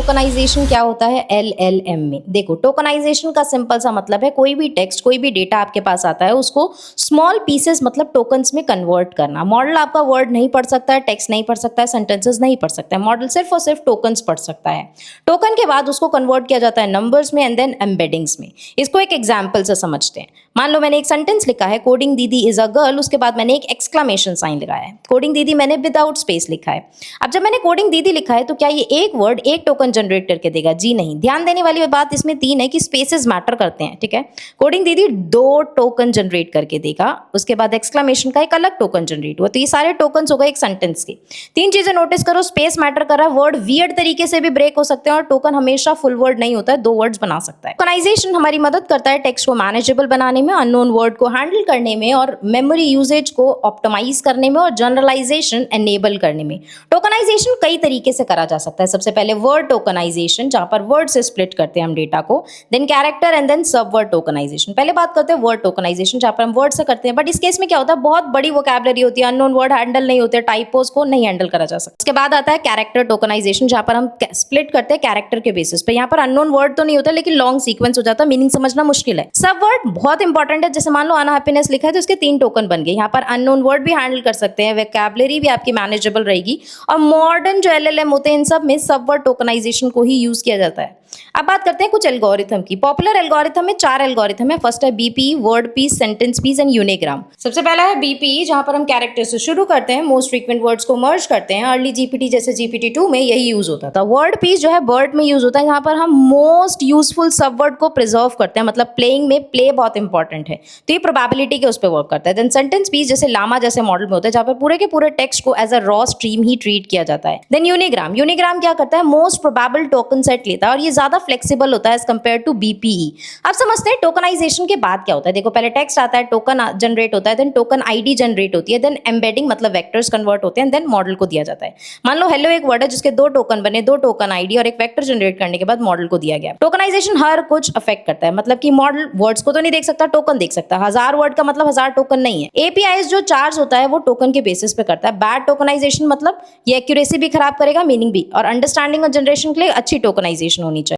Tokenization क्या होता है एलएलएम में? देखो, टोकनाइजेशन का सिंपल सा मतलब है कोई भी टेक्स्ट, कोई भी डेटा आपके पास आता है उसको स्मॉल पीसेस मतलब टोकन्स में कन्वर्ट करना। मॉडल आपका वर्ड नहीं पढ़ सकता है, टेक्स्ट नहीं पढ़ सकता है, सेंटेंसेस नहीं पढ़ सकता है, मॉडल सिर्फ और सिर्फ टोकन्स पढ़ सकता है। टोकन के बाद उसको कन्वर्ट किया जाता है नंबर्स में एंड देन एम्बेडिंग्स में। इसको एक एग्जाम्पल से समझते हैं। मान लो मैंने एक सेंटेंस लिखा है कोडिंग दीदी इज अ गर्ल, उसके बाद मैंने एक एक्सक्लेमेशन साइन लगाया है। कोडिंग दीदी मैंने विदाउट स्पेस लिखा है। अब जब मैंने कोडिंग दीदी लिखा है तो क्या ये एक वर्ड एक टोकन जनरेट करके देगा? जी नहीं। ध्यान देने वाली बात इसमें तीन है कि स्पेसेस मैटर करते हैं, ठीक है। कोडिंग दीदी दो टोकन जनरेट करके देगा, उसके बाद एक्सक्लेमेशन का एक अलग टोकन जनरेट हुआ, तो ये सारे टोकन हो गए एक सेंटेंस के। तीन चीजें नोटिस करो, स्पेस मैटर कर रहा है, वर्ड वियर्ड तरीके से भी ब्रेक हो सकते हैं और टोकन हमेशा फुल वर्ड नहीं होता है, दो वर्ड्स बना सकता है। टोकनाइजेशन हमारी मदद करता है टेक्स्ट को मैनेजेबल बनाने में, अननोन वर्ड को हैंडल करने में और मेमोरी यूजेज को ऑप्टिमाइज करने में और जनरलाइजेशन एनेबल करने में। टोकनाइजेशन कई तरीके से करा जा सकता है। सबसे पहले वर्ड टोकनाइजेशन, जहां पर वर्ड से स्प्लिट करते हैं हम डेटा को, देन कैरेक्टर एंड देन सब वर्ड टोकनाइजेशन। पहले बात करते हैं वर्ड टोकनाइजेशन, जहां पर हम वर्ड से करते हैं, बट इस केस में क्या होता है बहुत बड़ी वोकैबुलरी होती है, अननोन वर्ड हैंडल नहीं होते, टाइपोस को नहीं हैंडल करा जा सकता। उसके बाद आता है कैरेक्टर टोकनाइजेशन, जहां पर हम स्प्लिट करते हैं कैरेक्टर के बेसिस पे। यहाँ पर अननोन वर्ड तो नहीं होता लेकिन लॉन्ग सीक्वेंस हो जाता है, मीनिंग समझना मुश्किल है। सब वर्ड बहुत इंपॉर्टेंट है, जैसे मान लो अनहैप्पीनेस लिखा है तो इसके 3 टोकन बन गए। यहाँ पर अननोन वर्ड भी हैंडल कर सकते हैं, वोकैबुलरी भी आपकी मैनेजेबल रहेगी और मॉडर्न जो एलएलएम होते हैं इन सब में सब वर्ड टोकनाइजेशन को ही यूज किया जाता है। अब बात करते हैं कुछ एल्गोरिथम की। पॉपुलर एल्गोरिथम में 4 एल्गोरिथम है। फर्स्ट है BPE, word piece, sentence piece and unigram. सबसे पहला है बीपीई, जहां पर हम कैरेक्टर से शुरू करते हैं, मोस्ट फ्रीक्वेंट वर्ड्स को मर्ज करते हैं। अर्ली जीपीटी जैसे जीपीटी 2 में यही यूज होता था। वर्ड पीस जो है वर्ड में यूज होता है, जहां पर हम मोस्ट यूजफुल सब वर्ड को प्रिजर्व करते हैं, मतलब प्लेइंग में प्ले बहुत इंपॉर्टेंट है, तो ये प्रोबेबिलिटी के उस पर वर्क करता है। देन सेंटेंस पीस जैसे लामा जैसे मॉडल में होता है, जहां पर पूरे के पूरे टेक्स्ट को एज अ रॉ स्ट्रीम ही ट्रीट किया जाता है। देन यूनिग्राम, यूनिग्राम क्या करता है, मोस्ट प्रोबेबल टोकन सेट लेता है और ये ज्यादा फ्लेक्सिबल होता है एज कंपेयर टू बीपीई। अब समझते हैं टोकनाइजेशन के बाद क्या होता है। देखो, पहले टेक्स्ट आता है, टोकन जनरेट होता है, देन टोकन आईडी जनरेट होती है, देन एम्बेडिंग मतलब वेक्टर्स कन्वर्ट होते हैं, देन मॉडल को दिया जाता है। मान लो हेलो एक वर्ड है जिसके 2 टोकन बने, 2 टोकन आईडी और एक वेक्टर जनरेट करने के बाद मॉडल को दिया गया। टोकनाइजेशन हर कुछ अफेक्ट करता है, मतलब कि मॉडल वर्ड्स को तो नहीं देख सकता, टोकन देख सकता है। 1000 वर्ड का मतलब 1000 टोकन नहीं है। एपीआई जो चार्ज होता है वो टोकन के बेसिस पे करता है। बैड टोकनाइजेशन मतलब ये एक्यूरेसी भी खराब करेगा, मीनिंग भी, और अंडरस्टैंडिंग और जनरेशन के लिए अच्छी टोकनाइजेशन होनी चाहिए।